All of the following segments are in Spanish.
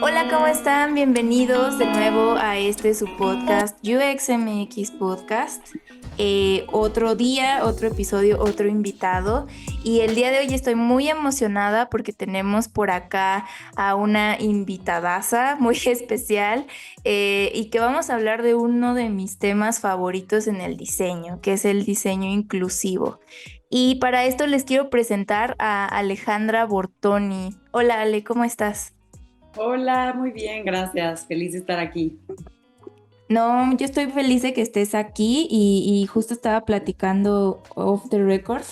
Hola, ¿cómo están? Bienvenidos de nuevo a su podcast UXMX Podcast. Otro día, otro episodio, otro invitado. Y el día de hoy estoy muy emocionada porque tenemos por acá a una invitadaza muy especial y que vamos a hablar de uno de mis temas favoritos en el diseño, que es el diseño inclusivo. Y para esto les quiero presentar a Alejandra Bortoni. Hola Ale, ¿cómo estás? Hola, muy bien, gracias. Feliz de estar aquí. No, yo estoy feliz de que estés aquí y justo estaba platicando off the record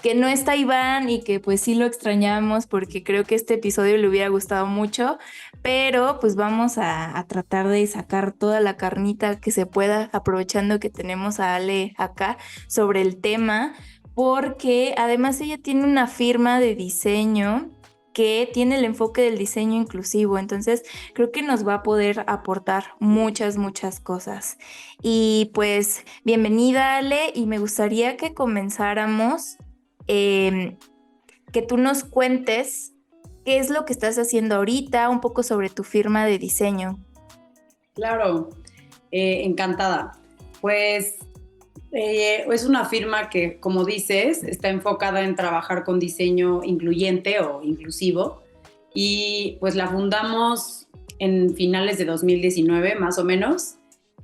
que no está Iván y que pues sí lo extrañamos porque creo que este episodio le hubiera gustado mucho, pero pues vamos a tratar de sacar toda la carnita que se pueda aprovechando que tenemos a Ale acá sobre el tema, porque además ella tiene una firma de diseño que tiene el enfoque del diseño inclusivo, entonces creo que nos va a poder aportar muchas cosas. Y pues bienvenida Ale, y me gustaría que comenzáramos, eh, que tú nos cuentes qué es lo que estás haciendo ahorita, un poco sobre tu firma de diseño. Claro, encantada. Pues es una firma que, como dices, está enfocada en trabajar con diseño incluyente o inclusivo y pues la fundamos en finales de 2019, más o menos,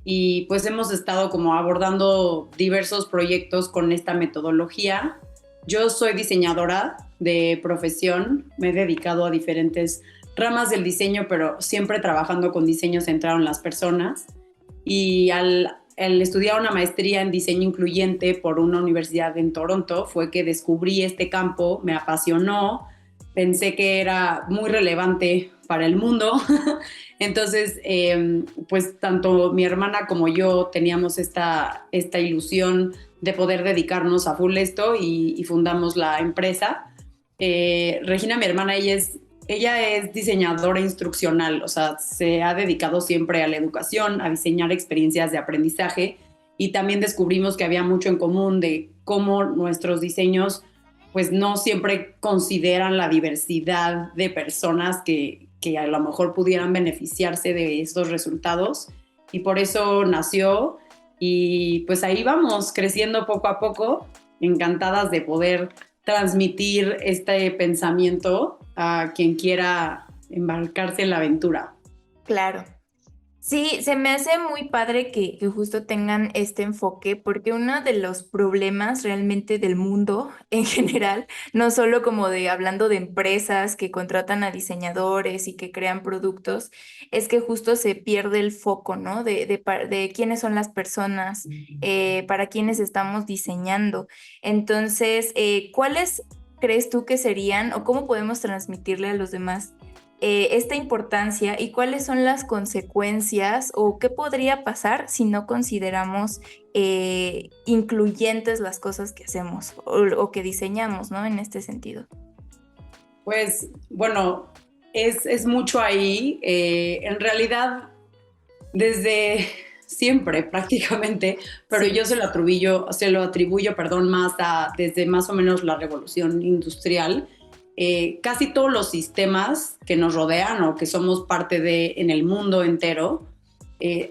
y pues hemos estado como abordando diversos proyectos con esta metodología. Yo soy diseñadora de profesión, me he dedicado a diferentes ramas del diseño, pero siempre trabajando con diseño centrado en las personas. Y al estudiar una maestría en diseño incluyente por una universidad en Toronto, fue que descubrí este campo, me apasionó, pensé que era muy relevante para el mundo. Entonces, pues tanto mi hermana como yo teníamos esta ilusión de poder dedicarnos a full esto y fundamos la empresa. Regina, mi hermana, ella es diseñadora instruccional, o sea, se ha dedicado siempre a la educación, a diseñar experiencias de aprendizaje, y también descubrimos que había mucho en común de cómo nuestros diseños pues no siempre consideran la diversidad de personas que a lo mejor pudieran beneficiarse de estos resultados, y por eso nació. Y pues ahí vamos creciendo poco a poco, encantadas de poder transmitir este pensamiento a quien quiera embarcarse en la aventura. Claro. Sí, se me hace muy padre que justo tengan este enfoque, porque uno de los problemas realmente del mundo en general, no solo como de hablando de empresas que contratan a diseñadores y que crean productos, es que justo se pierde el foco, ¿no? De quiénes son las personas, para quiénes estamos diseñando. Entonces, ¿cuáles crees tú que serían o cómo podemos transmitirle a los demás? Esta importancia y cuáles son las consecuencias o qué podría pasar si no consideramos incluyentes las cosas que hacemos o que diseñamos, ¿no? En este sentido. Pues bueno, es mucho ahí. En realidad, desde siempre prácticamente, pero Sí. yo se lo atribuyo, perdón, desde más o menos la revolución industrial. Casi todos los sistemas que nos rodean o que somos parte de en el mundo entero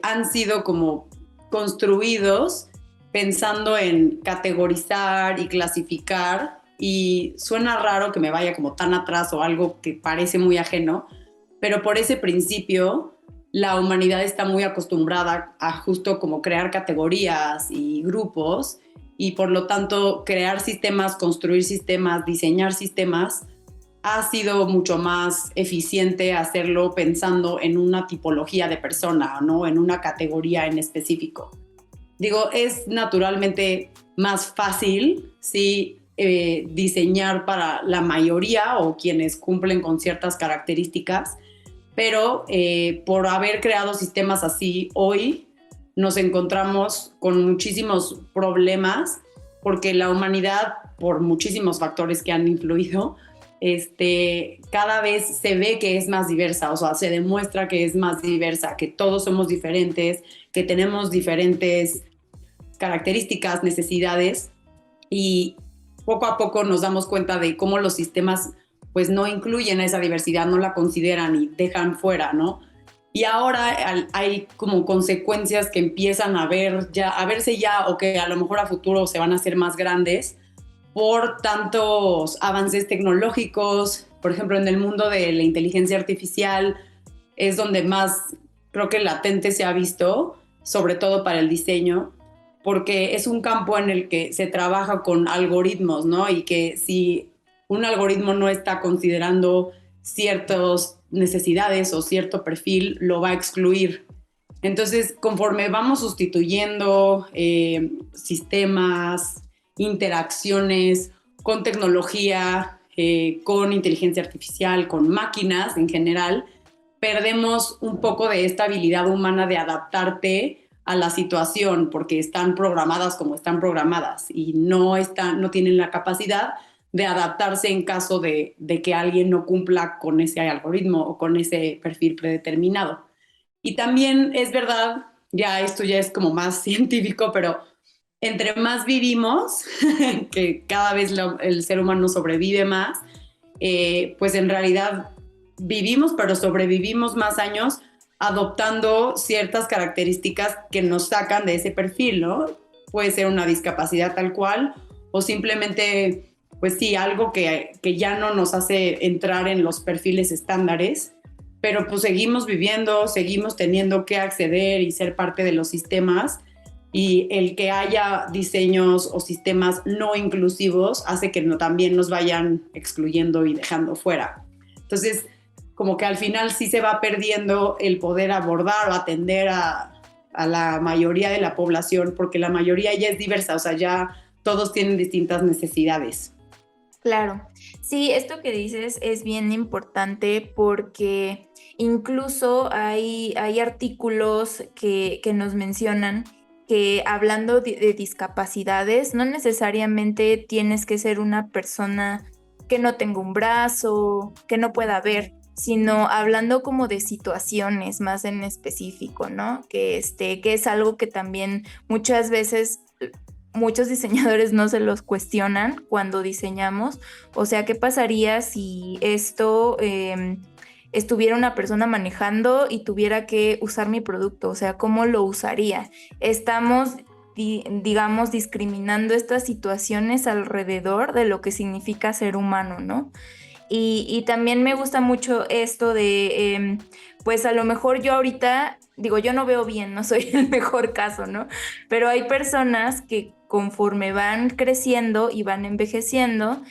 han sido como construidos pensando en categorizar y clasificar, y suena raro que me vaya como tan atrás o algo que parece muy ajeno, pero por ese principio la humanidad está muy acostumbrada a justo como crear categorías y grupos, y por lo tanto crear sistemas, construir sistemas, diseñar sistemas ha sido mucho más eficiente hacerlo pensando en una tipología de persona, ¿no? En una categoría en específico. Digo, es naturalmente más fácil, sí, diseñar para la mayoría o quienes cumplen con ciertas características, pero por haber creado sistemas así hoy, nos encontramos con muchísimos problemas porque la humanidad, por muchísimos factores que han influido, cada vez se ve que es más diversa, o sea, se demuestra que es más diversa, que todos somos diferentes, que tenemos diferentes características, necesidades, y poco a poco nos damos cuenta de cómo los sistemas pues no incluyen a esa diversidad, no la consideran y dejan fuera, ¿no? Y ahora hay como consecuencias que empiezan a verse ya, o que a lo mejor a futuro se van a hacer más grandes por tantos avances tecnológicos. Por ejemplo, en el mundo de la inteligencia artificial es donde más creo que latente se ha visto, sobre todo para el diseño, porque es un campo en el que se trabaja con algoritmos, ¿no? Y que si un algoritmo no está considerando ciertas necesidades o cierto perfil, lo va a excluir. Entonces, conforme vamos sustituyendo sistemas, interacciones con tecnología, con inteligencia artificial, con máquinas en general, perdemos un poco de esta habilidad humana de adaptarte a la situación, porque están programadas como están programadas y no tienen la capacidad de adaptarse en caso de que alguien no cumpla con ese algoritmo o con ese perfil predeterminado. Y también es verdad, ya esto ya es como más científico, pero entre más vivimos, que cada vez el ser humano sobrevive más, pues en realidad vivimos, pero sobrevivimos más años adoptando ciertas características que nos sacan de ese perfil, ¿no? Puede ser una discapacidad tal cual o simplemente, pues sí, algo que ya no nos hace entrar en los perfiles estándares, pero pues seguimos viviendo, seguimos teniendo que acceder y ser parte de los sistemas, y el que haya diseños o sistemas no inclusivos hace que también nos vayan excluyendo y dejando fuera. Entonces, como que al final sí se va perdiendo el poder abordar o atender a la mayoría de la población, porque la mayoría ya es diversa, o sea, ya todos tienen distintas necesidades. Claro, sí, esto que dices es bien importante porque incluso hay artículos que nos mencionan que hablando de discapacidades, no necesariamente tienes que ser una persona que no tenga un brazo, que no pueda ver, sino hablando como de situaciones más en específico, ¿no? Que es algo que también muchas veces muchos diseñadores no se los cuestionan cuando diseñamos. O sea, ¿qué pasaría si esto estuviera una persona manejando y tuviera que usar mi producto? O sea, ¿cómo lo usaría? Estamos, digamos, discriminando estas situaciones alrededor de lo que significa ser humano, ¿no? Y también me gusta mucho esto de, pues a lo mejor yo ahorita, digo, yo no veo bien, no soy el mejor caso, ¿no? Pero hay personas que conforme van creciendo y van envejeciendo,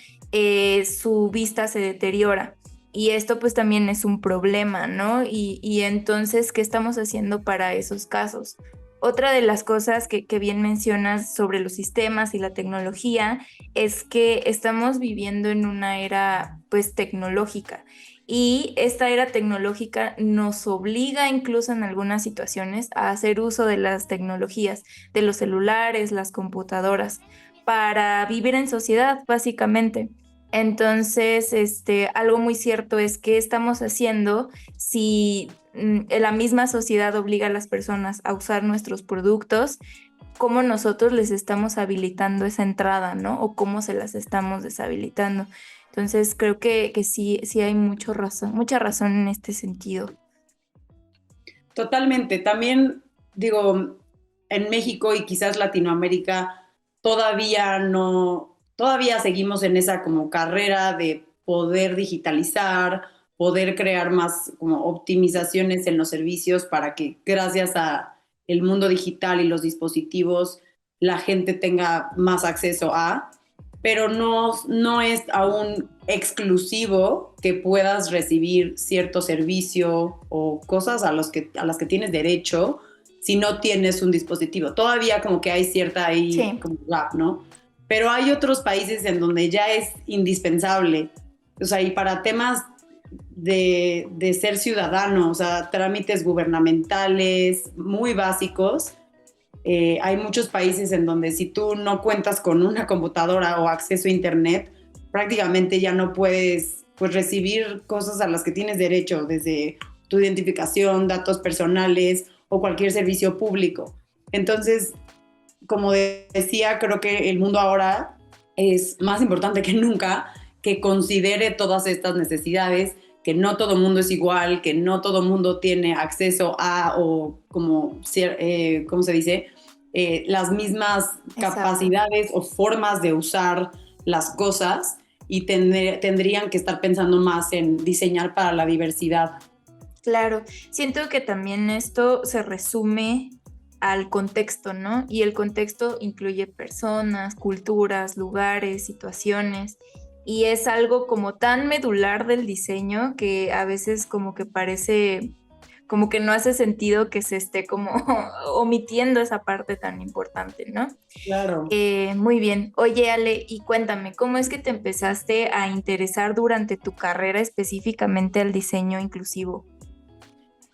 su vista se deteriora. Y esto pues también es un problema, ¿no? Y entonces, ¿qué estamos haciendo para esos casos? Otra de las cosas que bien mencionas sobre los sistemas y la tecnología es que estamos viviendo en una era pues tecnológica, y esta era tecnológica nos obliga incluso en algunas situaciones a hacer uso de las tecnologías, de los celulares, las computadoras, para vivir en sociedad básicamente. Entonces, algo muy cierto es que estamos haciendo si la misma sociedad obliga a las personas a usar nuestros productos, cómo nosotros les estamos habilitando esa entrada, ¿no? O cómo se las estamos deshabilitando. Entonces creo que sí hay mucha razón en este sentido. Totalmente. También digo, en México y quizás Latinoamérica todavía seguimos en esa como carrera de poder digitalizar, poder crear más como optimizaciones en los servicios para que gracias a el mundo digital y los dispositivos la gente tenga más acceso a, pero no es aún exclusivo que puedas recibir cierto servicio o cosas a las que tienes derecho si no tienes un dispositivo. Todavía como que hay cierta ahí Sí. como gap, ¿no? Pero hay otros países en donde ya es indispensable. O sea, y para temas de ser ciudadano, o sea, trámites gubernamentales muy básicos, hay muchos países en donde si tú no cuentas con una computadora o acceso a internet, prácticamente ya no puedes pues, recibir cosas a las que tienes derecho, desde tu identificación, datos personales o cualquier servicio público. Entonces, como decía, creo que el mundo ahora es más importante que nunca que considere todas estas necesidades, que no todo el mundo es igual, que no todo el mundo tiene acceso a o como, ¿cómo se dice? Las mismas capacidades o formas de usar las cosas y tendrían que estar pensando más en diseñar para la diversidad. Claro, siento que también esto se resume al contexto, ¿no? Y el contexto incluye personas, culturas, lugares, situaciones, y es algo como tan medular del diseño que a veces como que parece, como que no hace sentido que se esté como omitiendo esa parte tan importante, ¿no? Claro. Muy bien. Oye, Ale, y cuéntame, ¿cómo es que te empezaste a interesar durante tu carrera específicamente al diseño inclusivo?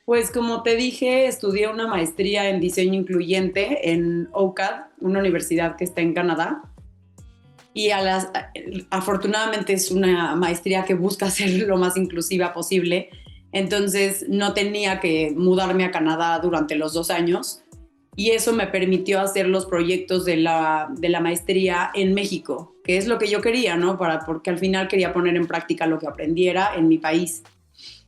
Pues como te dije, estudié una maestría en diseño incluyente en OCAD, una universidad que está en Canadá. Y afortunadamente es una maestría que busca ser lo más inclusiva posible. Entonces no tenía que mudarme a Canadá durante los 2 años. Y eso me permitió hacer los proyectos de la maestría en México, que es lo que yo quería, ¿no? Porque al final quería poner en práctica lo que aprendiera en mi país.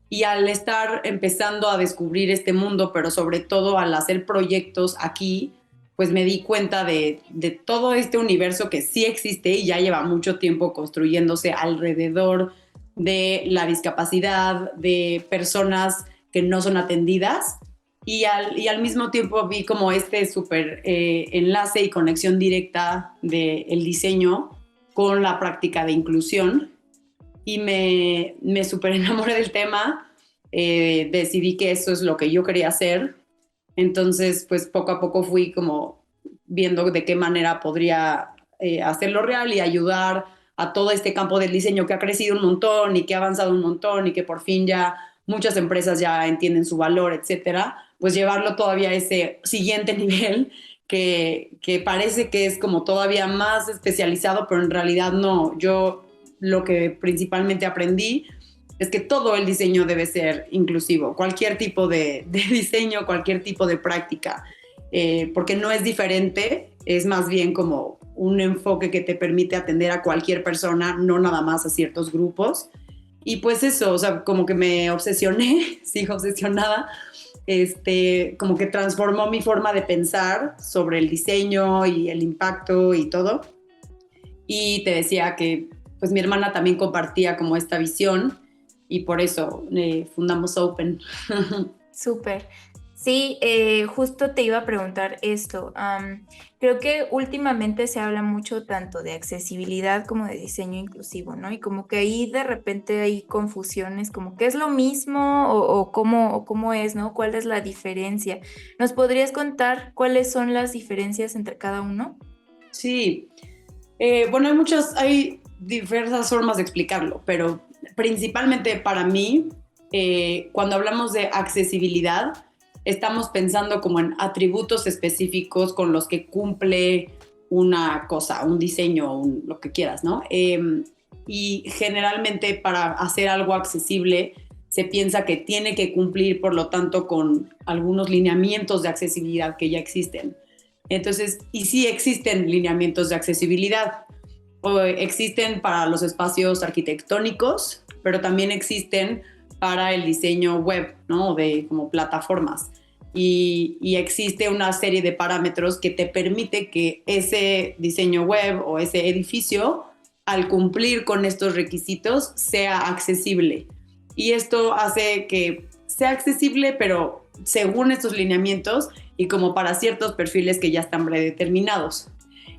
Y al estar empezando a descubrir este mundo, pero sobre todo al hacer proyectos aquí, pues me di cuenta de todo este universo que sí existe y ya lleva mucho tiempo construyéndose alrededor de la discapacidad, de personas que no son atendidas. Y al mismo tiempo vi como este súper enlace y conexión directa del diseño con la práctica de inclusión y me súper enamoré del tema, decidí que eso es lo que yo quería hacer, entonces pues poco a poco fui como viendo de qué manera podría hacerlo real y ayudar a todo este campo del diseño que ha crecido un montón y que ha avanzado un montón y que por fin ya muchas empresas ya entienden su valor, etcétera, pues llevarlo todavía a ese siguiente nivel que parece que es como todavía más especializado, pero en realidad no. Yo lo que principalmente aprendí es que todo el diseño debe ser inclusivo, cualquier tipo de diseño, cualquier tipo de práctica, porque no es diferente, es más bien como un enfoque que te permite atender a cualquier persona, no nada más a ciertos grupos. Y pues eso, o sea, como que me obsesioné, sigo obsesionada, como que transformó mi forma de pensar sobre el diseño y el impacto y todo. Y te decía que pues mi hermana también compartía como esta visión y por eso fundamos Open. Súper. Sí, justo te iba a preguntar esto. Creo que últimamente se habla mucho tanto de accesibilidad como de diseño inclusivo, ¿no? Y como que ahí de repente hay confusiones, como que es lo mismo o cómo es, ¿no? ¿Cuál es la diferencia? ¿Nos podrías contar cuáles son las diferencias entre cada uno? Sí, bueno, hay diversas formas de explicarlo, pero principalmente para mí, cuando hablamos de accesibilidad, estamos pensando como en atributos específicos con los que cumple una cosa, un diseño, lo que quieras, ¿no? Y generalmente para hacer algo accesible se piensa que tiene que cumplir, por lo tanto, con algunos lineamientos de accesibilidad que ya existen. Entonces, y sí existen lineamientos de accesibilidad, o existen para los espacios arquitectónicos, pero también existen para el diseño web, ¿no? De como plataformas. Y existe una serie de parámetros que te permite que ese diseño web o ese edificio, al cumplir con estos requisitos, sea accesible. Y esto hace que sea accesible, pero según estos lineamientos y como para ciertos perfiles que ya están predeterminados.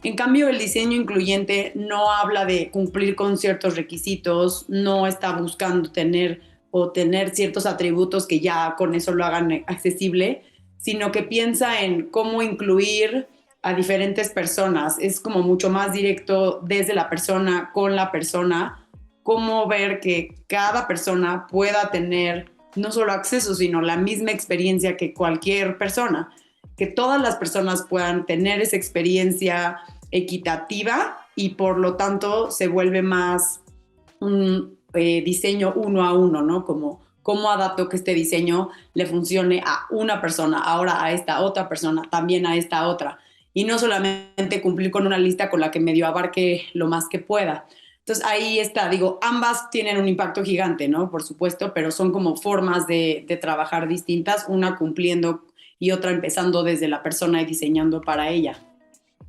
En cambio, el diseño incluyente no habla de cumplir con ciertos requisitos, no está buscando tener ciertos atributos que ya con eso lo hagan accesible, sino que piensa en cómo incluir a diferentes personas. Es como mucho más directo desde la persona, con la persona, cómo ver que cada persona pueda tener no solo acceso, sino la misma experiencia que cualquier persona, que todas las personas puedan tener esa experiencia equitativa y por lo tanto se vuelve más un diseño uno a uno, ¿no? Como cómo adapto que este diseño le funcione a una persona, ahora a esta otra persona, también a esta otra. Y no solamente cumplir con una lista con la que medio abarque lo más que pueda. Entonces ahí está, digo, ambas tienen un impacto gigante, ¿no? Por supuesto, pero son como formas de trabajar distintas, una cumpliendo y otra empezando desde la persona y diseñando para ella.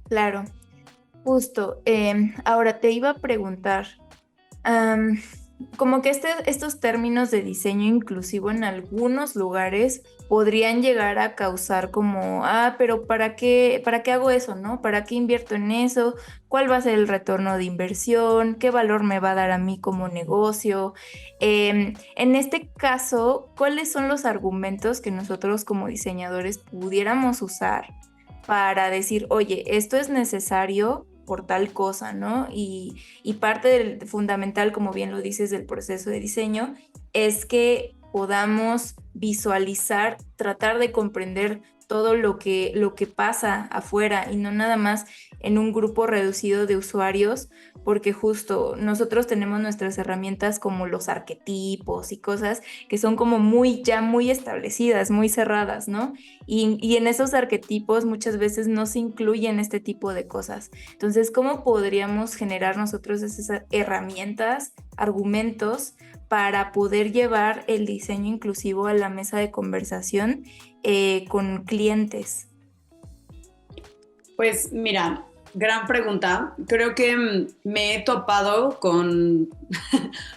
Claro, justo. Ahora te iba a preguntar, am, como que estos términos de diseño inclusivo en algunos lugares podrían llegar a causar como, pero para qué hago eso, ¿no? ¿Para qué invierto en eso? ¿Cuál va a ser el retorno de inversión? ¿Qué valor me va a dar a mí como negocio? En este caso, ¿cuáles son los argumentos que nosotros como diseñadores pudiéramos usar para decir, oye, esto es necesario por tal cosa, ¿no? Y parte del fundamental, como bien lo dices, del proceso de diseño, es que podamos visualizar, tratar de comprender todo lo que pasa afuera y no nada más en un grupo reducido de usuarios, porque justo nosotros tenemos nuestras herramientas como los arquetipos y cosas que son como ya muy establecidas, muy cerradas, ¿no? Y en esos arquetipos muchas veces no se incluyen este tipo de cosas. Entonces, ¿cómo podríamos generar nosotros esas herramientas, argumentos para poder llevar el diseño inclusivo a la mesa de conversación con clientes? Pues mira, gran pregunta. Creo que me he topado con,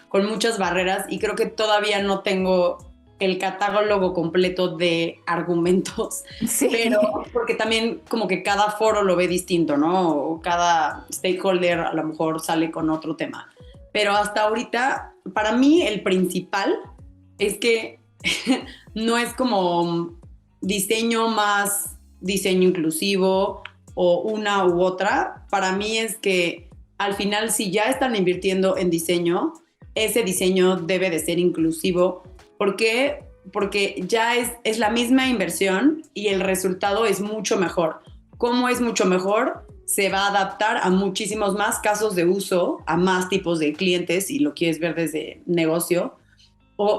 con muchas barreras y creo que todavía no tengo el catálogo completo de argumentos, pero Sí, porque también como que cada foro lo ve distinto, ¿no? O cada stakeholder a lo mejor sale con otro tema. Pero hasta ahorita, para mí el principal es que no es como diseño más diseño inclusivo o una u otra. Para mí es que al final si ya están invirtiendo en diseño, ese diseño debe de ser inclusivo. ¿Por qué? Porque ya es la misma inversión y el resultado es mucho mejor. ¿Cómo es mucho mejor? Se va a adaptar a muchísimos más casos de uso, a más tipos de clientes, si lo quieres ver desde negocio,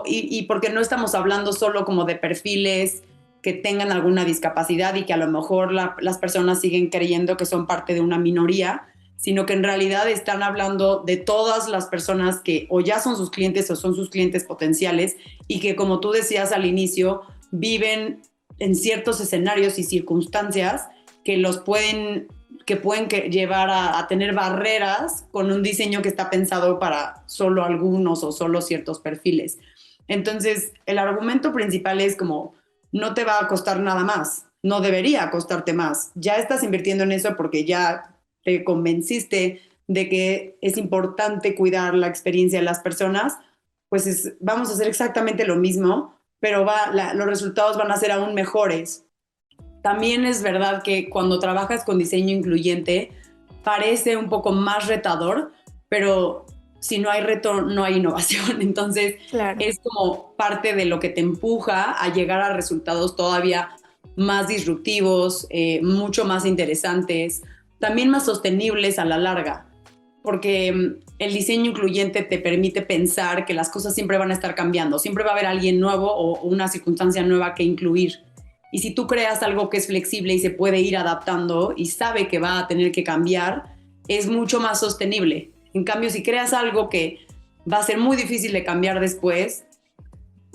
y porque no estamos hablando solo como de perfiles que tengan alguna discapacidad y que a lo mejor las personas siguen creyendo que son parte de una minoría, sino que en realidad están hablando de todas las personas que o ya son sus clientes o son sus clientes potenciales y que, como tú decías al inicio, viven en ciertos escenarios y circunstancias que los pueden llevar a tener barreras con un diseño que está pensado para solo algunos o solo ciertos perfiles. Entonces, el argumento principal es como, no te va a costar nada más, no debería costarte más. Ya estás invirtiendo en eso porque ya te convenciste de que es importante cuidar la experiencia de las personas, pues vamos a hacer exactamente lo mismo, pero los resultados van a ser aún mejores. También es verdad que cuando trabajas con diseño incluyente parece un poco más retador, pero si no hay reto, no hay innovación. Entonces, claro. es como parte de lo que te empuja a llegar a resultados todavía más disruptivos, mucho más interesantes, también más sostenibles a la larga, porque el diseño incluyente te permite pensar que las cosas siempre van a estar cambiando, siempre va a haber alguien nuevo o una circunstancia nueva que incluir. Y si tú creas algo que es flexible y se puede ir adaptando y sabe que va a tener que cambiar, es mucho más sostenible. En cambio, si creas algo que va a ser muy difícil de cambiar después,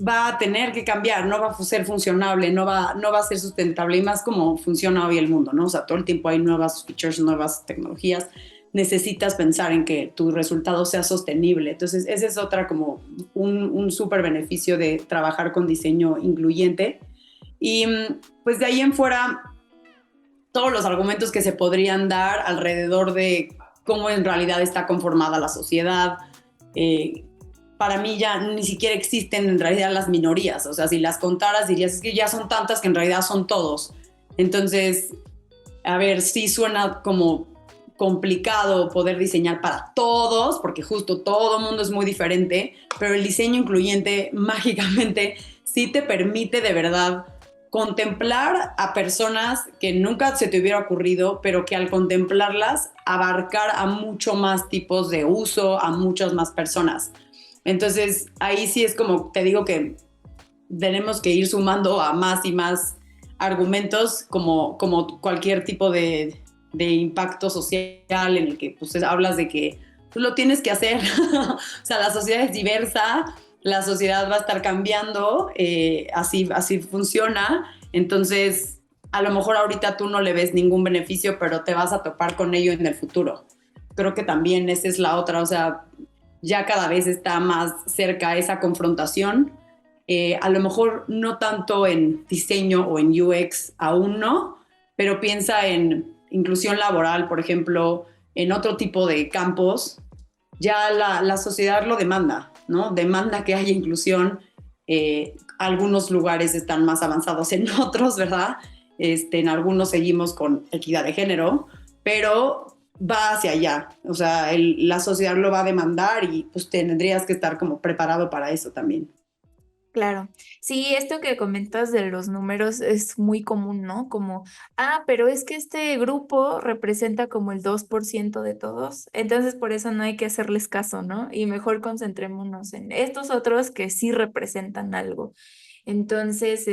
va a tener que cambiar, no va a ser funcionable, no va a ser sustentable, y más como funciona hoy el mundo, ¿no? O sea, todo el tiempo hay nuevas features, nuevas tecnologías, necesitas pensar en que tu resultado sea sostenible. Entonces, ese es otra como un súper beneficio de trabajar con diseño incluyente. Y pues de ahí en fuera, todos los argumentos que se podrían dar alrededor de cómo en realidad está conformada la sociedad. Para mí ya ni siquiera existen en realidad las minorías. O sea, si las contaras dirías es que ya son tantas que en realidad son todos. Entonces, a ver, sí suena como complicado poder diseñar para todos, porque justo todo mundo es muy diferente, pero el diseño incluyente mágicamente sí te permite de verdad contemplar a personas que nunca se te hubiera ocurrido, pero que al contemplarlas abarcar a mucho más tipos de uso, a muchas más personas. Entonces, ahí sí es como, te digo que tenemos que ir sumando a más y más argumentos como cualquier tipo de impacto social en el que pues, hablas de que tú lo tienes que hacer. O sea, la sociedad es diversa, la sociedad va a estar cambiando, así funciona. Entonces, a lo mejor ahorita tú no le ves ningún beneficio, pero te vas a topar con ello en el futuro. Creo que también esa es la otra, o sea, ya cada vez está más cerca esa confrontación. A lo mejor no tanto en diseño o en UX, aún no, pero piensa en inclusión laboral, por ejemplo, en otro tipo de campos, ya la sociedad lo demanda, ¿no? Demanda que haya inclusión. Algunos lugares están más avanzados en otros, ¿verdad? En algunos seguimos con equidad de género, pero va hacia allá. O sea, la sociedad lo va a demandar y pues tendrías que estar como preparado para eso también. Claro. Sí, esto que comentas de los números es muy común, ¿no? Como, pero es que este grupo representa como el 2% de todos, entonces por eso no hay que hacerles caso, ¿no? Y mejor concentrémonos en estos otros que sí representan algo. Entonces,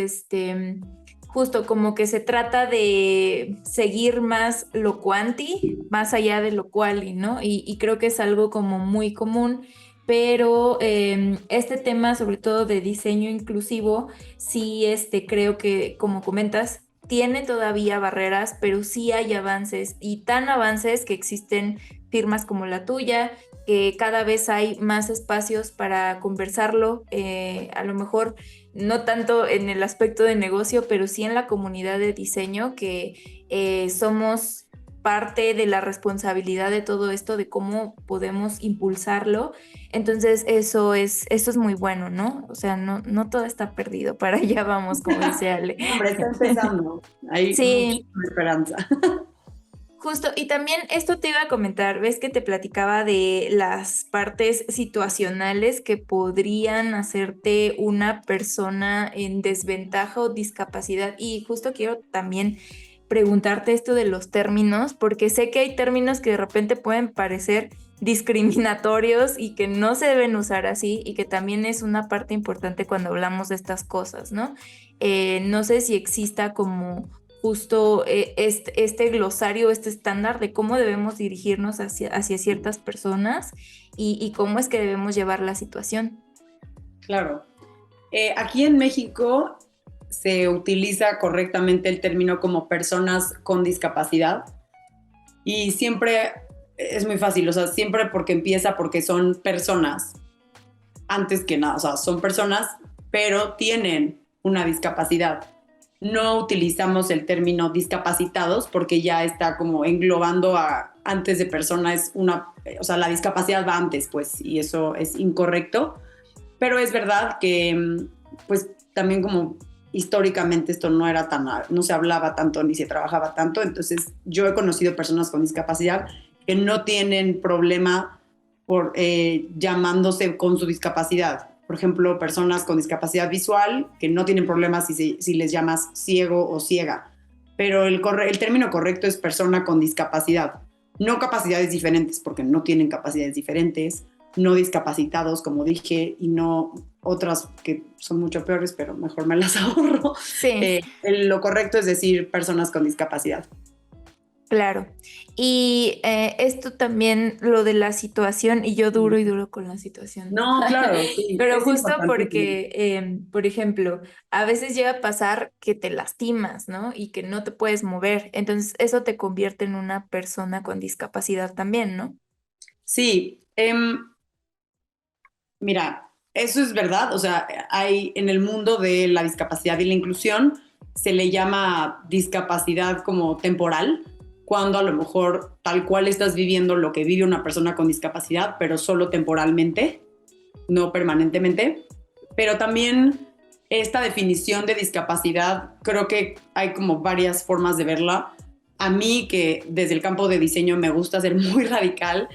justo como que se trata de seguir más lo cuanti, más allá de lo quali, ¿no? Y creo que es algo como muy común, pero este tema, sobre todo de diseño inclusivo, sí, creo que, como comentas, tiene todavía barreras, pero sí hay avances, y tan avances que existen firmas como la tuya, que cada vez hay más espacios para conversarlo, a lo mejor no tanto en el aspecto de negocio, pero sí en la comunidad de diseño, que somos parte de la responsabilidad de todo esto, de cómo podemos impulsarlo. Entonces eso es muy bueno, ¿no? O sea, no todo está perdido, para allá vamos, como dice Ale. Hombre, está empezando. Hay mucha Sí, esperanza. justo, y también esto te iba a comentar, ves que te platicaba de las partes situacionales que podrían hacerte una persona en desventaja o discapacidad, y justo quiero también preguntarte esto de los términos, porque sé que hay términos que de repente pueden parecer discriminatorios y que no se deben usar así, y que también es una parte importante cuando hablamos de estas cosas, ¿no? No sé si exista como justo este glosario, este estándar de cómo debemos dirigirnos hacia ciertas personas, y cómo es que debemos llevar la situación. Claro. Aquí en México se utiliza correctamente el término como personas con discapacidad y siempre es muy fácil, o sea, siempre porque empieza porque son personas, antes que nada, o sea, son personas, pero tienen una discapacidad. No utilizamos el término discapacitados porque ya está como englobando a antes de persona, es una, o sea, la discapacidad va antes, pues, y eso es incorrecto. Pero es verdad que, pues, también como históricamente esto no era tan, no se hablaba tanto ni se trabajaba tanto, entonces yo he conocido personas con discapacidad que no tienen problema por llamándose con su discapacidad. Por ejemplo, personas con discapacidad visual que no tienen problemas si les llamas ciego o ciega. Pero el término correcto es persona con discapacidad. No capacidades diferentes, porque no tienen capacidades diferentes, no discapacitados, como dije, y no otras que son mucho peores, pero mejor me las ahorro. Sí. Lo correcto es decir personas con discapacidad. Claro. Y esto también, lo de la situación, y yo duro y duro con la situación. No, claro, sí, Pero es justo importantísimo. porque, por ejemplo, a veces llega a pasar que te lastimas, ¿no? Y que no te puedes mover. Entonces, eso te convierte en una persona con discapacidad también, ¿no? Sí, mira, eso es verdad, o sea, hay en el mundo de la discapacidad y la inclusión se le llama discapacidad como temporal, cuando a lo mejor tal cual estás viviendo lo que vive una persona con discapacidad, pero solo temporalmente, no permanentemente. Pero también esta definición de discapacidad, creo que hay como varias formas de verla. A mí, que desde el campo de diseño me gusta ser muy radical,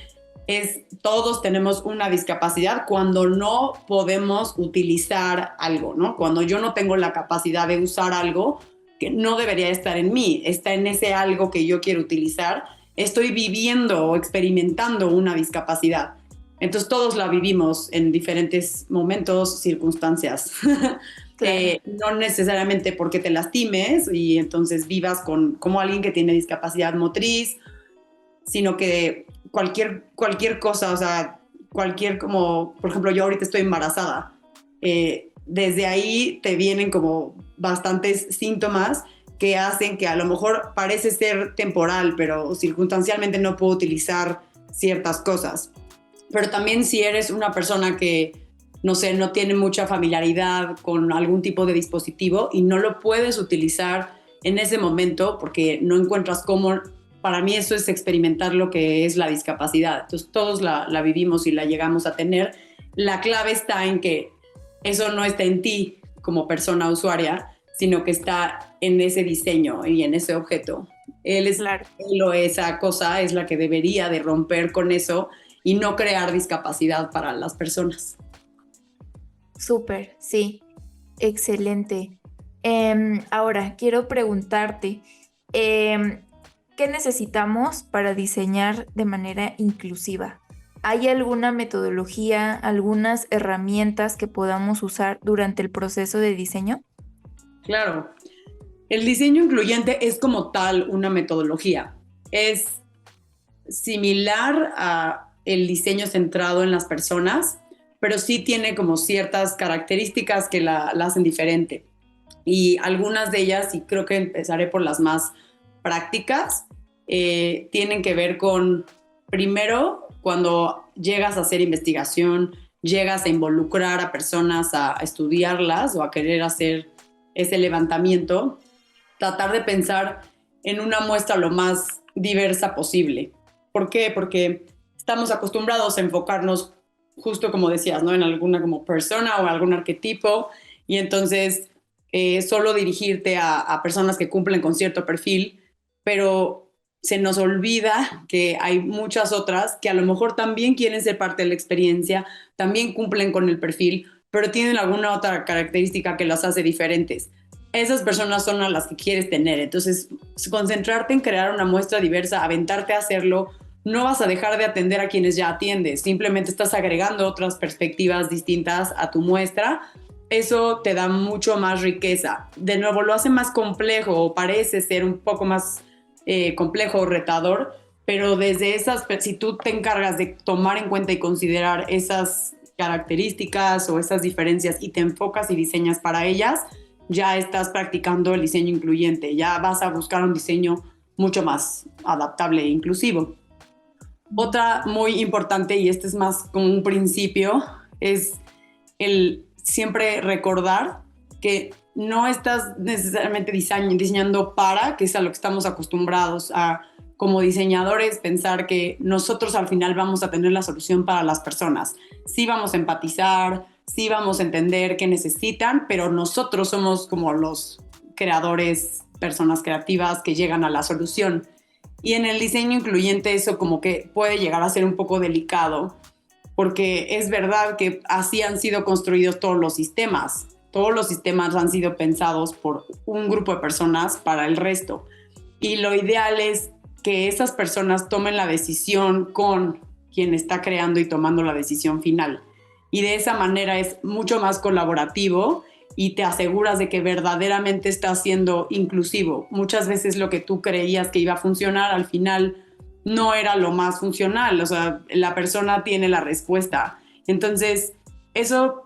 es todos tenemos una discapacidad cuando no podemos utilizar algo, ¿no? Cuando yo no tengo la capacidad de usar algo que no debería estar en mí, está en ese algo que yo quiero utilizar, estoy viviendo o experimentando una discapacidad. Entonces todos la vivimos en diferentes momentos, circunstancias. Claro. No necesariamente porque te lastimes y entonces vivas como alguien que tiene discapacidad motriz, sino que cualquier cosa, o sea, cualquier como, por ejemplo, yo ahorita estoy embarazada. Desde ahí te vienen como bastantes síntomas que hacen que a lo mejor parece ser temporal, pero circunstancialmente no puedo utilizar ciertas cosas. Pero también si eres una persona que, no sé, no tiene mucha familiaridad con algún tipo de dispositivo y no lo puedes utilizar en ese momento porque no encuentras cómo, para mí eso es experimentar lo que es la discapacidad. Entonces todos la vivimos y la llegamos a tener. La clave está en que eso no está en ti como persona usuaria, sino que está en ese diseño y en ese objeto. Claro. Él o esa cosa es la que debería de romper con eso y no crear discapacidad para las personas. Súper, sí, excelente. Ahora, quiero preguntarte, em, ¿qué necesitamos para diseñar de manera inclusiva? ¿Hay alguna metodología, algunas herramientas que podamos usar durante el proceso de diseño? Claro, el diseño incluyente es como tal una metodología. Es similar a el diseño centrado en las personas, pero sí tiene como ciertas características que la hacen diferente. Y algunas de ellas, y creo que empezaré por las más prácticas, tienen que ver con, primero, cuando llegas a hacer investigación, llegas a involucrar a personas a estudiarlas o a querer hacer ese levantamiento, tratar de pensar en una muestra lo más diversa posible. ¿Por qué? Porque estamos acostumbrados a enfocarnos, justo como decías, ¿no? En alguna como persona o algún arquetipo, y entonces solo dirigirte a personas que cumplen con cierto perfil, pero se nos olvida que hay muchas otras que a lo mejor también quieren ser parte de la experiencia, también cumplen con el perfil, pero tienen alguna otra característica que las hace diferentes. Esas personas son a las que quieres tener. Entonces, concentrarte en crear una muestra diversa, aventarte a hacerlo, no vas a dejar de atender a quienes ya atiendes, simplemente estás agregando otras perspectivas distintas a tu muestra. Eso te da mucho más riqueza. De nuevo, lo hace más complejo o parece ser un poco más complejo o retador, pero desde esas, si tú te encargas de tomar en cuenta y considerar esas características o esas diferencias y te enfocas y diseñas para ellas, ya estás practicando el diseño incluyente, ya vas a buscar un diseño mucho más adaptable e inclusivo. Otra muy importante, y este es más como un principio, es el siempre recordar que no estás necesariamente diseñando para, que es a lo que estamos acostumbrados a como diseñadores, pensar que nosotros al final vamos a tener la solución para las personas. Sí vamos a empatizar, sí vamos a entender qué necesitan, pero nosotros somos como los creadores, personas creativas que llegan a la solución. Y en el diseño incluyente eso como que puede llegar a ser un poco delicado, porque es verdad que así han sido construidos todos los sistemas. Todos los sistemas han sido pensados por un grupo de personas para el resto. Y lo ideal es que esas personas tomen la decisión con quien está creando y tomando la decisión final. Y de esa manera es mucho más colaborativo y te aseguras de que verdaderamente está siendo inclusivo. Muchas veces lo que tú creías que iba a funcionar al final no era lo más funcional, o sea, la persona tiene la respuesta. Entonces, eso,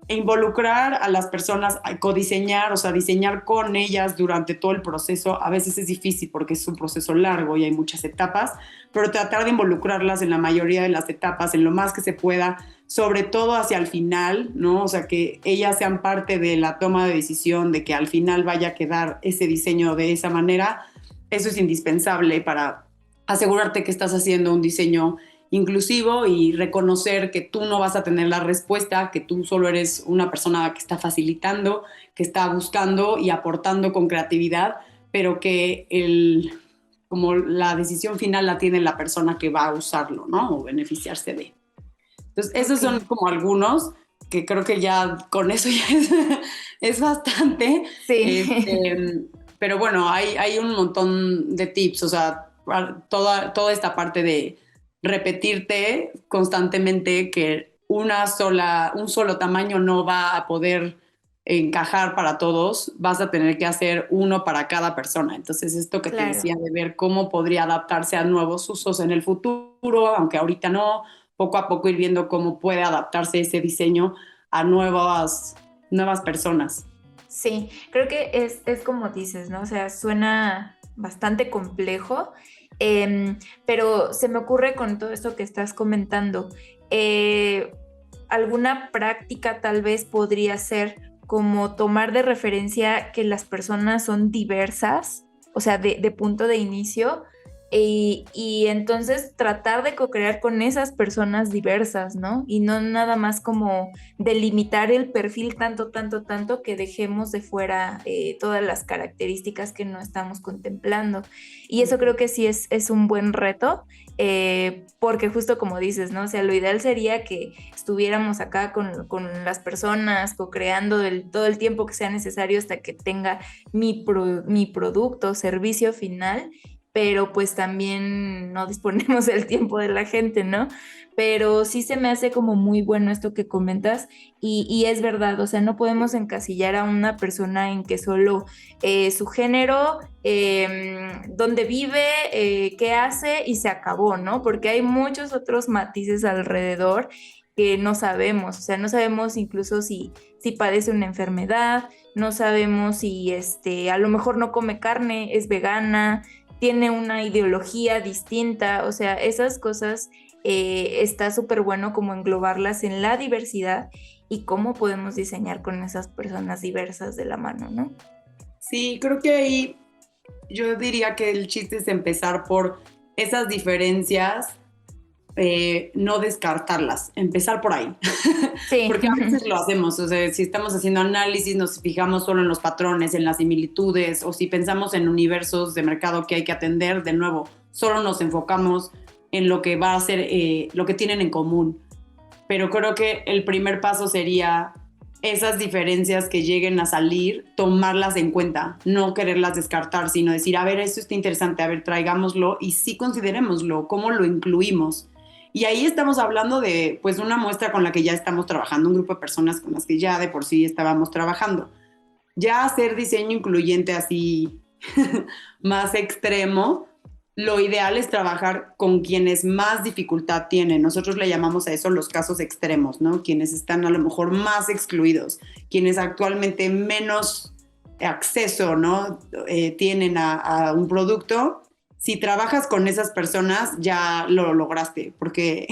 involucrar a las personas, a codiseñar, o sea, diseñar con ellas durante todo el proceso, a veces es difícil porque es un proceso largo y hay muchas etapas, pero tratar de involucrarlas en la mayoría de las etapas, en lo más que se pueda, sobre todo hacia el final, ¿no? O sea, que ellas sean parte de la toma de decisión, de que al final vaya a quedar ese diseño de esa manera, eso es indispensable para asegurarte que estás haciendo un diseño inclusivo y reconocer que tú no vas a tener la respuesta, que tú solo eres una persona que está facilitando, que está buscando y aportando con creatividad, pero que como la decisión final la tiene la persona que va a usarlo, ¿no? O beneficiarse de. Entonces, esos son Ok. como algunos que creo que ya con eso ya es bastante. Sí. Pero bueno, hay un montón de tips, o sea, toda esta parte de repetirte constantemente que un solo tamaño no va a poder encajar para todos, vas a tener que hacer uno para cada persona. Entonces, esto que te Claro. decía de ver cómo podría adaptarse a nuevos usos en el futuro, aunque ahorita no, poco a poco ir viendo cómo puede adaptarse ese diseño a nuevas personas. Sí, creo que es como dices, ¿no? O sea, suena bastante complejo, pero se me ocurre con todo esto que estás comentando, eh, alguna práctica tal vez podría ser como tomar de referencia que las personas son diversas, o sea, de punto de inicio, y entonces tratar de co-crear con esas personas diversas, ¿no? Y no nada más como delimitar el perfil tanto, tanto, tanto que dejemos de fuera todas las características que no estamos contemplando. Y eso creo que sí es un buen reto, porque justo como dices, ¿no? O sea, lo ideal sería que estuviéramos acá con las personas, co-creando todo el tiempo que sea necesario hasta que tenga mi producto, servicio final, pero pues también no disponemos del tiempo de la gente, ¿no? Pero sí se me hace como muy bueno esto que comentas y es verdad, o sea, no podemos encasillar a una persona en que solo su género, dónde vive, qué hace y se acabó, ¿no? Porque hay muchos otros matices alrededor que no sabemos, o sea, no sabemos incluso si padece una enfermedad, no sabemos si a lo mejor no come carne, es vegana, tiene una ideología distinta, o sea, esas cosas está súper bueno como englobarlas en la diversidad y cómo podemos diseñar con esas personas diversas de la mano, ¿no? Sí, creo que ahí yo diría que el chiste es empezar por esas diferencias, no descartarlas, empezar por ahí. Sí, Porque a veces lo hacemos, o sea, si estamos haciendo análisis, nos fijamos solo en los patrones, en las similitudes, o si pensamos en universos de mercado que hay que atender, de nuevo, solo nos enfocamos en lo que va a ser, lo que tienen en común. Pero creo que el primer paso sería esas diferencias que lleguen a salir, tomarlas en cuenta, no quererlas descartar, sino decir, a ver, esto está interesante, a ver, traigámoslo y sí considerémoslo, cómo lo incluimos. Y ahí estamos hablando de, pues, una muestra con la que ya estamos trabajando, un grupo de personas con las que ya de por sí estábamos trabajando. Ya hacer diseño incluyente así más extremo, lo ideal es trabajar con quienes más dificultad tienen. Nosotros le llamamos a eso los casos extremos, ¿no? Quienes están a lo mejor más excluidos, quienes actualmente menos acceso, ¿no? Tienen a un producto. Si trabajas con esas personas, ya lo lograste, porque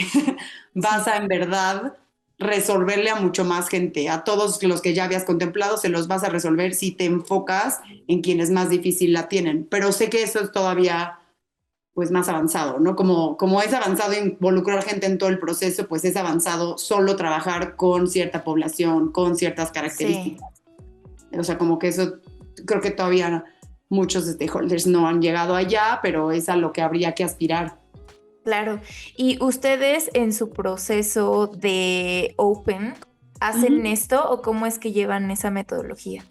vas sí, a en verdad resolverle a mucho más gente. A todos los que ya habías contemplado se los vas a resolver si te enfocas en quienes más difícil la tienen. Pero sé que eso es todavía pues más avanzado, ¿no? Como es avanzado involucrar gente en todo el proceso, pues es avanzado solo trabajar con cierta población, con ciertas sí. características. O sea, como que eso creo que todavía muchos stakeholders no han llegado allá, pero es a lo que habría que aspirar. Claro. ¿Y ustedes en su proceso de Open hacen Ujú. esto o cómo es que llevan esa metodología?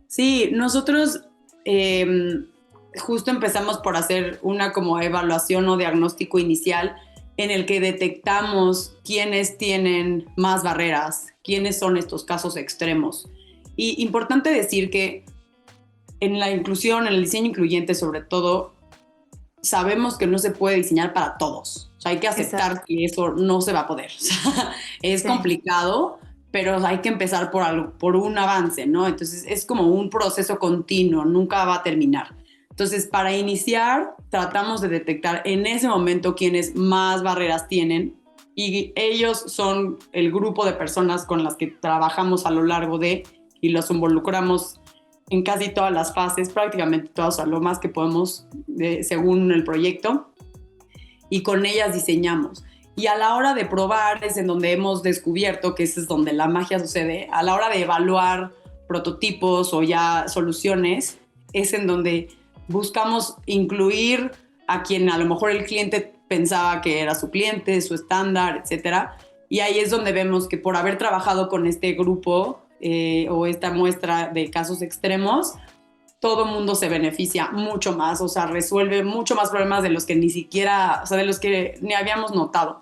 Sí, nosotros justo empezamos por hacer una como evaluación o diagnóstico inicial en el que detectamos quiénes tienen más barreras, quiénes son estos casos extremos. Y importante decir que en la inclusión, en el diseño incluyente sobre todo, sabemos que no se puede diseñar para todos. O sea, hay que Exacto. aceptar que eso no se va a poder. O sea, es Sí, complicado, pero hay que empezar por algo, por un avance, ¿no? Entonces es como un proceso continuo, nunca va a terminar. Entonces, para iniciar, tratamos de detectar en ese momento quiénes más barreras tienen y ellos son el grupo de personas con las que trabajamos a lo largo de y los involucramos en casi todas las fases, prácticamente todas, a lo más que podemos según el proyecto, y con ellas diseñamos. Y a la hora de probar es en donde hemos descubierto que ese es donde la magia sucede. A la hora de evaluar prototipos o ya soluciones, es en donde buscamos incluir a quien a lo mejor el cliente pensaba que era su cliente, su estándar, etcétera. Y ahí es donde vemos que por haber trabajado con este grupo o esta muestra de casos extremos, todo mundo se beneficia mucho más, o sea, resuelve mucho más problemas de los que ni siquiera, o sea, de los que ni habíamos notado.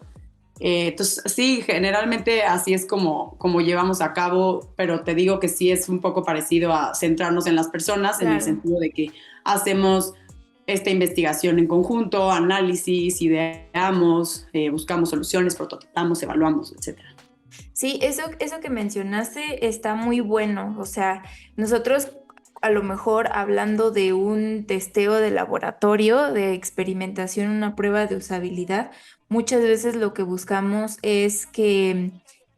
Entonces, sí, generalmente así es como llevamos a cabo, pero te digo que sí es un poco parecido a centrarnos en las personas, en el Claro. sentido de que hacemos esta investigación en conjunto, análisis, ideamos, buscamos soluciones, prototipamos, evaluamos, etcétera. Sí, eso que mencionaste está muy bueno. O sea, nosotros a lo mejor hablando de un testeo de laboratorio, de experimentación, una prueba de usabilidad, muchas veces lo que buscamos es que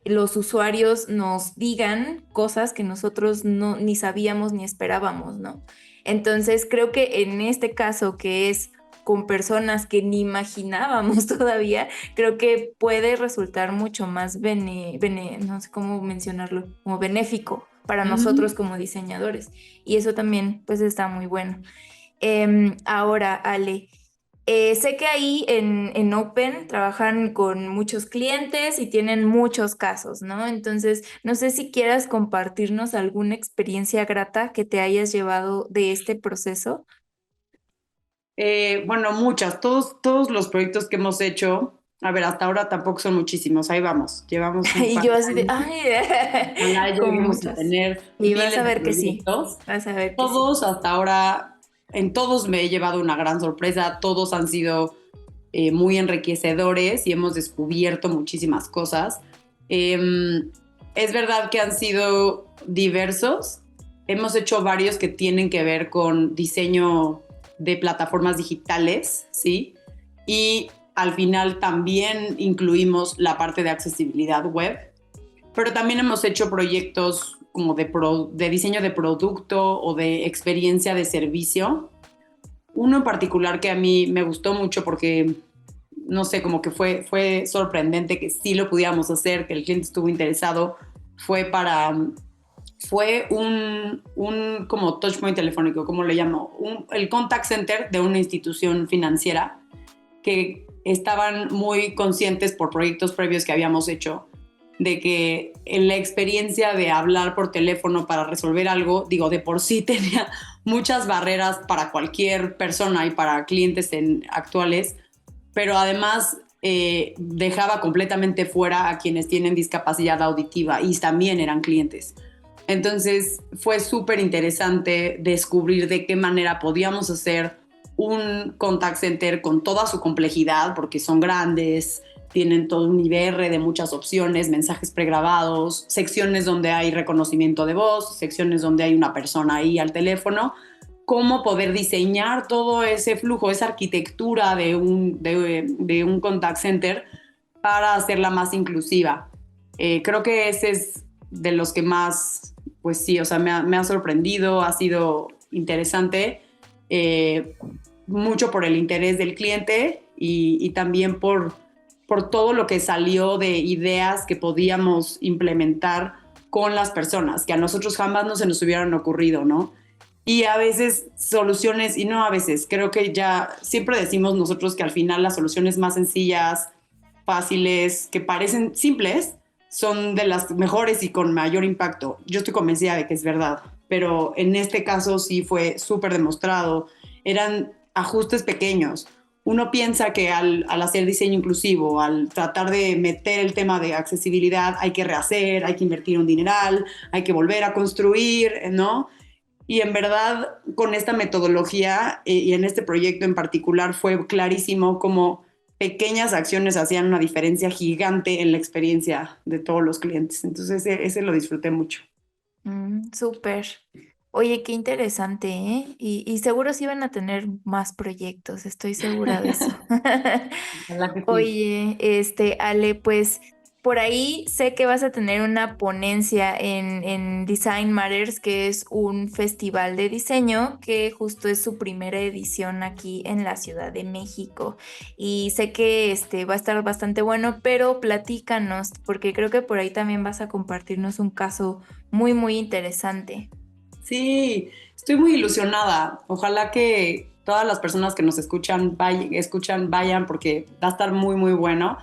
los usuarios nos digan cosas que nosotros no ni sabíamos ni esperábamos, ¿no? Entonces, creo que en este caso que es con personas que ni imaginábamos todavía, creo que puede resultar mucho más no sé cómo mencionarlo, como benéfico para nosotros Ujú. como diseñadores. Y eso también, pues, está muy bueno. Ahora, Ale, sé que ahí en Open trabajan con muchos clientes y tienen muchos casos, ¿no? Entonces, no sé si quieras compartirnos alguna experiencia grata que te hayas llevado de este proceso. Bueno, muchas, todos los proyectos que hemos hecho, a ver, hasta ahora tampoco son muchísimos, ahí vamos, llevamos un Y par yo de así de, años, ojalá ay, como lleguemos a muchas. tener Y vas a miles de ver que sí, proyectos. vas a ver que sí. Todos hasta ahora, en todos me he llevado una gran sorpresa, todos han sido muy enriquecedores y hemos descubierto muchísimas cosas. Es verdad que han sido diversos, hemos hecho varios que tienen que ver con diseño de plataformas digitales, ¿sí? Y al final también incluimos la parte de accesibilidad web, pero también hemos hecho proyectos como de diseño de producto o de experiencia de servicio. Uno en particular que a mí me gustó mucho porque, no sé, como que fue sorprendente que sí lo pudiéramos hacer, que el cliente estuvo interesado, fue para, fue un como touchpoint telefónico, ¿cómo le llamo? El contact center de una institución financiera que estaban muy conscientes por proyectos previos que habíamos hecho de que en la experiencia de hablar por teléfono para resolver algo, digo, de por sí tenía muchas barreras para cualquier persona y para clientes actuales, pero además dejaba completamente fuera a quienes tienen discapacidad auditiva y también eran clientes. Entonces fue súper interesante descubrir de qué manera podíamos hacer un contact center con toda su complejidad, porque son grandes, tienen todo un IVR de muchas opciones, mensajes pregrabados, secciones donde hay reconocimiento de voz, secciones donde hay una persona ahí al teléfono, cómo poder diseñar todo ese flujo, esa arquitectura de un contact center para hacerla más inclusiva. Creo que ese es de los que más, pues sí, o sea, me ha sorprendido, ha sido interesante, eh, mucho por el interés del cliente y también por todo lo que salió de ideas que podíamos implementar con las personas, que a nosotros jamás no se nos hubieran ocurrido, ¿no? Y a veces soluciones, y no a veces, creo que ya siempre decimos nosotros que al final las soluciones más sencillas, fáciles, que parecen simples, son de las mejores y con mayor impacto. Yo estoy convencida de que es verdad, pero en este caso sí fue súper demostrado. Eran ajustes pequeños. Uno piensa que al hacer diseño inclusivo, al tratar de meter el tema de accesibilidad, hay que rehacer, hay que invertir un dineral, hay que volver a construir, ¿no? Y en verdad, con esta metodología y en este proyecto en particular, fue clarísimo cómo pequeñas acciones hacían una diferencia gigante en la experiencia de todos los clientes. Entonces, ese lo disfruté mucho. Súper. Oye, qué interesante, ¿eh? Y seguro sí van a tener más proyectos, estoy segura de eso. Ojalá que sí. Oye, Ale, pues por ahí sé que vas a tener una ponencia en Design Matters, que es un festival de diseño que justo es su primera edición aquí en la Ciudad de México. Y sé que va a estar bastante bueno, pero platícanos, porque creo que por ahí también vas a compartirnos un caso muy, muy interesante. Sí, estoy muy ilusionada. Ojalá que todas las personas que nos vayan porque va a estar muy, muy bueno.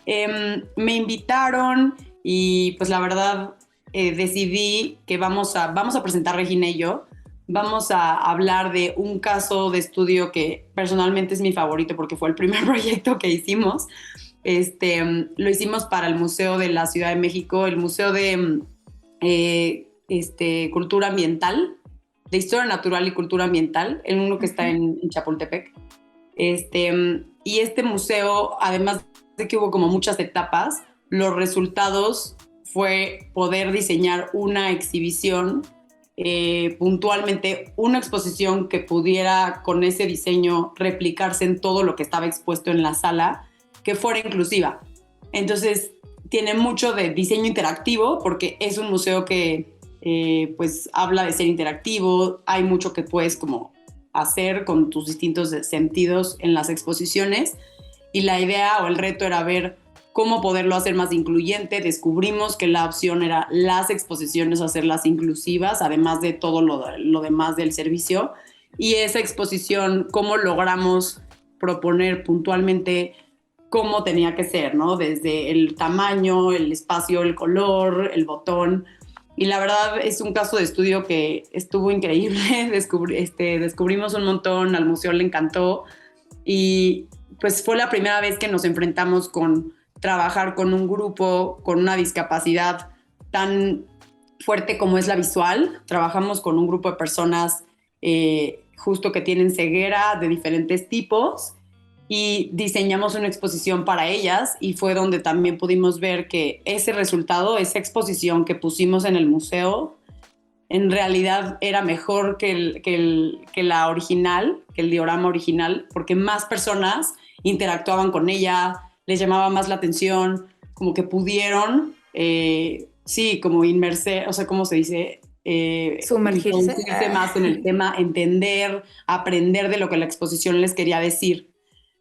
Me invitaron y pues la verdad decidí que vamos a presentar Regina y yo. Vamos a hablar de un caso de estudio que personalmente es mi favorito porque fue el primer proyecto que hicimos. lo hicimos para el Museo de la Ciudad de México, el Museo de Cultura Ambiental, de Historia Natural y Cultura Ambiental, el uno que está en Chapultepec. Y este museo, además de que hubo como muchas etapas, los resultados fue poder diseñar una exhibición, puntualmente una exposición que pudiera con ese diseño replicarse en todo lo que estaba expuesto en la sala, que fuera inclusiva. Entonces tiene mucho de diseño interactivo porque es un museo que pues habla de ser interactivo, hay mucho que puedes como hacer con tus distintos sentidos en las exposiciones, y la idea o el reto era ver cómo poderlo hacer más incluyente. Descubrimos que la opción era las exposiciones, hacerlas inclusivas, además de todo lo demás del servicio, y esa exposición, cómo logramos proponer puntualmente cómo tenía que ser, ¿no? Desde el tamaño, el espacio, el color, el botón. Y la verdad es un caso de estudio que estuvo increíble. Descubrimos un montón, al museo le encantó, y pues fue la primera vez que nos enfrentamos con trabajar con un grupo con una discapacidad tan fuerte como es la visual. Trabajamos con un grupo de personas justo que tienen ceguera de diferentes tipos, y diseñamos una exposición para ellas, y fue donde también pudimos ver que ese resultado, esa exposición que pusimos en el museo, en realidad era mejor que la original, que el diorama original, porque más personas interactuaban con ella, les llamaba más la atención, como que pudieron, sí, como inmerse, o sea, ¿cómo se dice? Sumergirse. Introducirse más en el tema, entender, aprender de lo que la exposición les quería decir.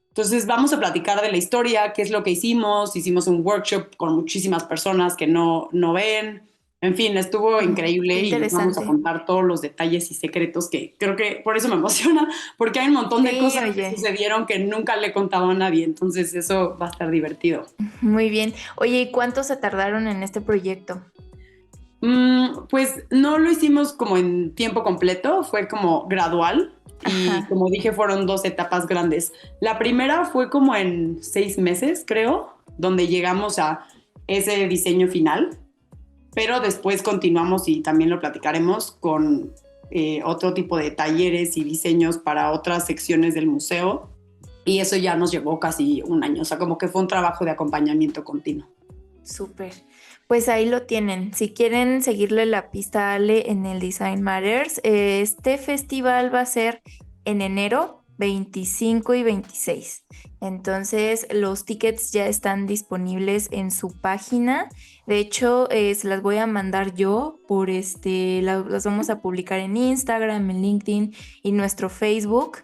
Entonces vamos a platicar de la historia, qué es lo que hicimos. Hicimos un workshop con muchísimas personas que no ven. En fin, estuvo increíble, Qué y les vamos a interesante. contar todos los detalles y secretos, que creo que por eso me emociona, porque hay un montón de Sí, cosas que oye, sucedieron que nunca le he contado a nadie. Entonces eso va a estar divertido. muy bien. Oye, ¿y cuánto se tardaron en este proyecto? Pues no lo hicimos como en tiempo completo, fue como gradual, y Ajá, como dije fueron 2 etapas grandes. La primera fue como en 6 meses, creo, donde llegamos a ese diseño final, pero después continuamos, y también lo platicaremos, con otro tipo de talleres y diseños para otras secciones del museo, y eso ya nos llevó casi un año, o sea, como que fue un trabajo de acompañamiento continuo. súper. Pues ahí lo tienen. Si quieren seguirle la pista a Ale en el Design Matters, este festival va a ser en enero 25 y 26. Entonces, los tickets ya están disponibles en su página. De hecho, se las voy a mandar yo por las vamos a publicar en Instagram, en LinkedIn y nuestro Facebook.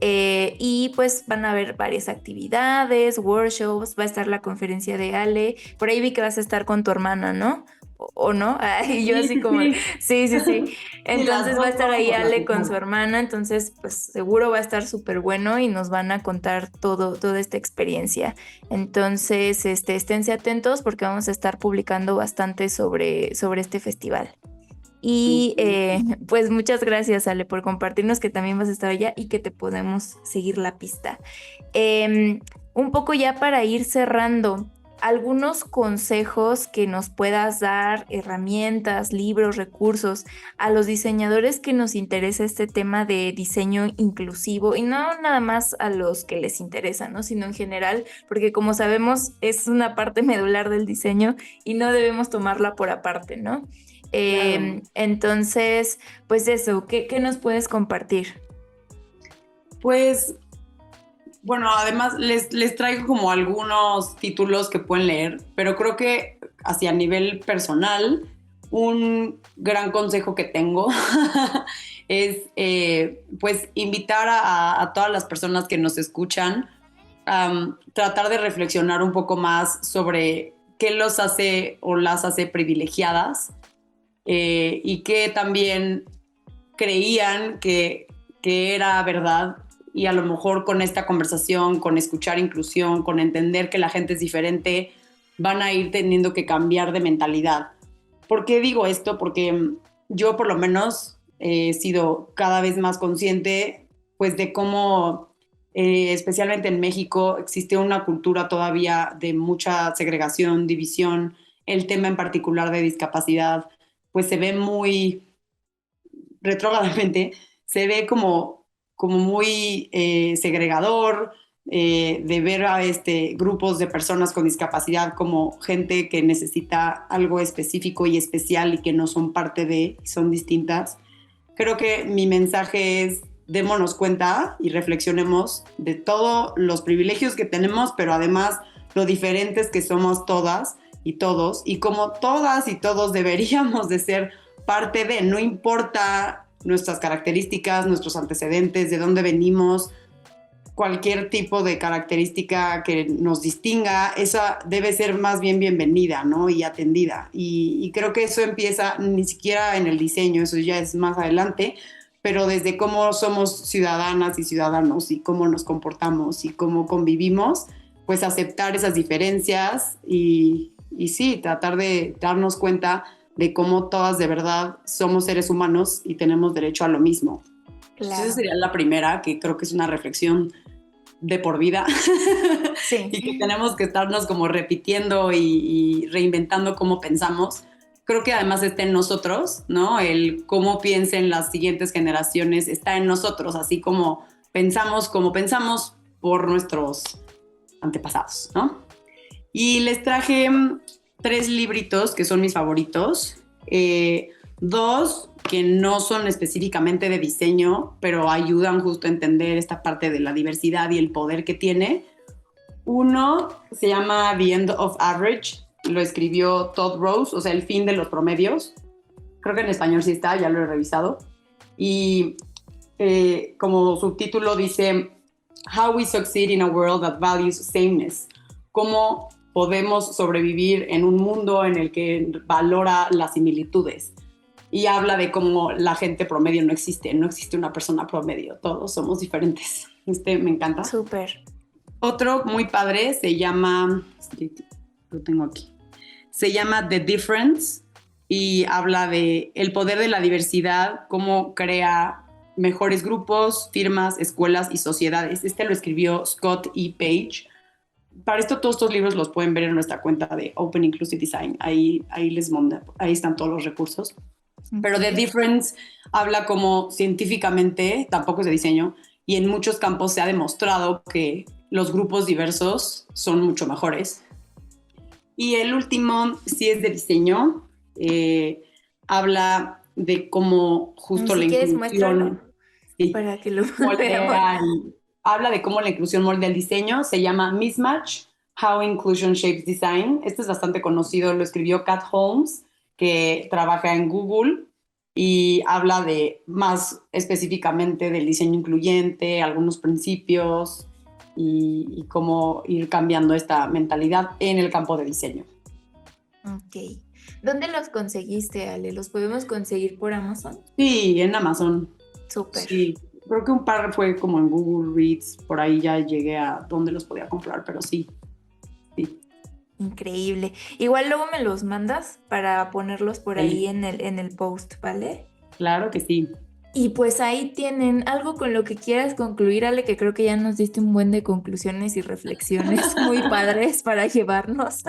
Y pues van a haber varias actividades, workshops, va a estar la conferencia de Ale. Por ahí vi que vas a estar con tu hermana, ¿no? ¿O no? Ay, yo Sí, así sí, como, sí. sí, sí, sí. Sí, las Entonces va a dos estar vamos ahí a Ale con su platicar. hermana, entonces pues seguro va a estar súper bueno y nos van a contar toda esta experiencia. Entonces, esténse atentos porque vamos a estar publicando bastante sobre este festival. Y pues muchas gracias, Ale, por compartirnos que también vas a estar allá y que te podemos seguir la pista. Un poco ya para ir cerrando, algunos consejos que nos puedas dar, herramientas, libros, recursos a los diseñadores que nos interesa este tema de diseño inclusivo, y no nada más a los que les interesa, ¿no? Sino en general, porque como sabemos es una parte medular del diseño y no debemos tomarla por aparte, ¿no? Claro. Entonces, pues eso, ¿qué nos puedes compartir? Pues bueno, además les traigo como algunos títulos que pueden leer, pero creo que hacia nivel personal, un gran consejo que tengo es pues invitar a todas las personas que nos escuchan a tratar de reflexionar un poco más sobre qué los hace o las hace privilegiadas, y que también creían que era verdad, y a lo mejor con esta conversación, con escuchar inclusión, con entender que la gente es diferente, van a ir teniendo que cambiar de mentalidad. ¿Por qué digo esto? Porque yo por lo menos he sido cada vez más consciente pues de cómo especialmente en México, existe una cultura todavía de mucha segregación, división. El tema en particular de discapacidad, pues se ve muy retrógradamente, se ve como muy segregador, de ver a grupos de personas con discapacidad como gente que necesita algo específico y especial y que no son parte de, son distintas. Creo que mi mensaje es: démonos cuenta y reflexionemos de todos los privilegios que tenemos, pero además lo diferentes que somos todas y todos, y como todas y todos deberíamos de ser parte de, no importa nuestras características, nuestros antecedentes, de dónde venimos, cualquier tipo de característica que nos distinga, esa debe ser más bien bienvenida, ¿no? Y atendida. Y creo que eso empieza ni siquiera en el diseño, eso ya es más adelante, pero desde cómo somos ciudadanas y ciudadanos y cómo nos comportamos y cómo convivimos, pues aceptar esas diferencias y sí, tratar de darnos cuenta de cómo todas de verdad somos seres humanos y tenemos derecho a lo mismo. Entonces, esa Claro. sería la primera, que creo que es una reflexión de por vida Sí, y que tenemos que estarnos como repitiendo y reinventando cómo pensamos. Creo que además está en nosotros, ¿no? El cómo piensen las siguientes generaciones está en nosotros, así como pensamos por nuestros antepasados, ¿no? Y les traje 3 libritos que son mis favoritos. 2 que no son específicamente de diseño, pero ayudan justo a entender esta parte de la diversidad y el poder que tiene. Uno se llama The End of Average, lo escribió Todd Rose, o sea, el fin de los promedios. Creo que en español sí está, ya lo he revisado. Y como subtítulo dice How we succeed in a world that values sameness. Cómo podemos sobrevivir en un mundo en el que valora las similitudes. Y habla de cómo la gente promedio no existe una persona promedio, todos somos diferentes. Me encanta. súper. Otro muy padre se llama, lo tengo aquí, se llama The Difference y habla de el poder de la diversidad, cómo crea mejores grupos, firmas, escuelas y sociedades. Lo escribió Scott E. Page. Para esto todos estos libros los pueden ver en nuestra cuenta de Open Inclusive Design. Ahí están todos los recursos. Pero The Difference habla como científicamente, tampoco es de diseño, y en muchos campos se ha demostrado que los grupos diversos son mucho mejores. Y el último sí es de diseño, habla de cómo justo Si la quieres, muéstralo inclusión sí, para que lo veamos. moldea habla de cómo la inclusión moldea el diseño. Se llama Mismatch, How Inclusion Shapes Design. Este es bastante conocido, lo escribió Kat Holmes, que trabaja en Google y habla de más específicamente del diseño incluyente, algunos principios y cómo ir cambiando esta mentalidad en el campo de diseño. Ok. ¿Dónde los conseguiste, Ale? ¿Los podemos conseguir por Amazon? Sí, en Amazon. Súper. Sí, creo que un par fue como en Google Reads, por ahí ya llegué a dónde los podía comprar, pero sí. Increíble. Igual luego me los mandas para ponerlos por Sí. ahí en el post, ¿vale? Claro que sí. Y pues ahí tienen algo con lo que quieras concluir, Ale, que creo que ya nos diste un buen de conclusiones y reflexiones muy padres para llevarnos.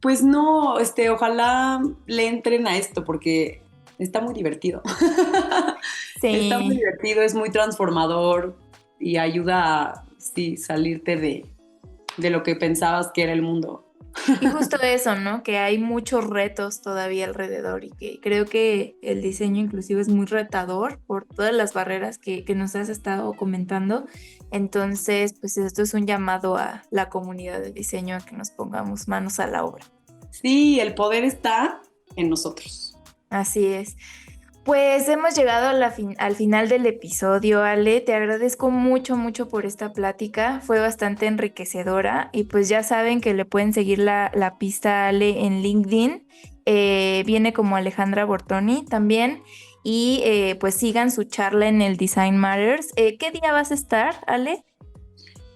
Pues no, ojalá le entren a esto porque está muy divertido. Está muy Sí. divertido, es muy transformador y ayuda a sí, salirte de lo que pensabas que era el mundo. Y justo eso, ¿no? Que hay muchos retos todavía alrededor y que creo que el diseño inclusivo es muy retador por todas las barreras que nos has estado comentando. Entonces, pues esto es un llamado a la comunidad de diseño a que nos pongamos manos a la obra. Sí, el poder está en nosotros. Así es. Pues hemos llegado al final del episodio, Ale. Te agradezco mucho, mucho por esta plática. Fue bastante enriquecedora y pues ya saben que le pueden seguir la pista a Ale en LinkedIn. Viene como Alejandra Bortoni también. Y pues sigan su charla en el Design Matters. ¿Qué día vas a estar, Ale?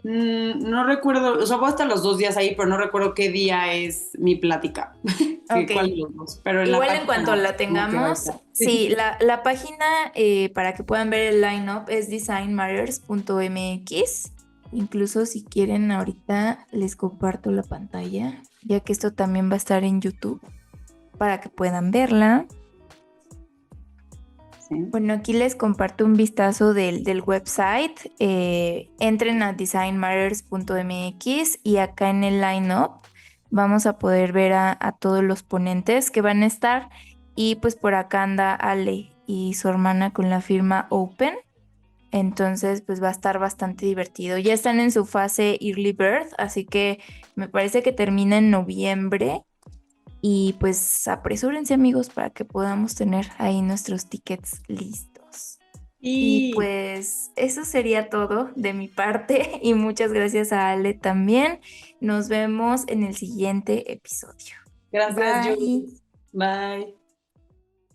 No recuerdo, o sea, voy a estar los 2 días ahí, pero no recuerdo qué día es mi plática. Ok. ¿Cuál de los dos? Pero en la Igual en página cuanto la como que va a tengamos, estar. sí, la página para que puedan ver el line-up es designmatters.mx. Incluso si quieren, ahorita les comparto la pantalla, ya que esto también va a estar en YouTube para que puedan verla. Sí. Bueno, aquí les comparto un vistazo del website. Entren a designmatters.mx y acá en el line-up vamos a poder ver a todos los ponentes que van a estar. Y pues por acá anda Ale y su hermana con la firma Open. Entonces, pues va a estar bastante divertido. Ya están en su fase Early Bird, así que me parece que termina en noviembre. Y pues apresúrense amigos para que podamos tener ahí nuestros tickets listos. Y Y pues eso sería todo de mi parte y muchas gracias a Ale también. Nos vemos en el siguiente episodio. gracias, Bye. Jules. Bye.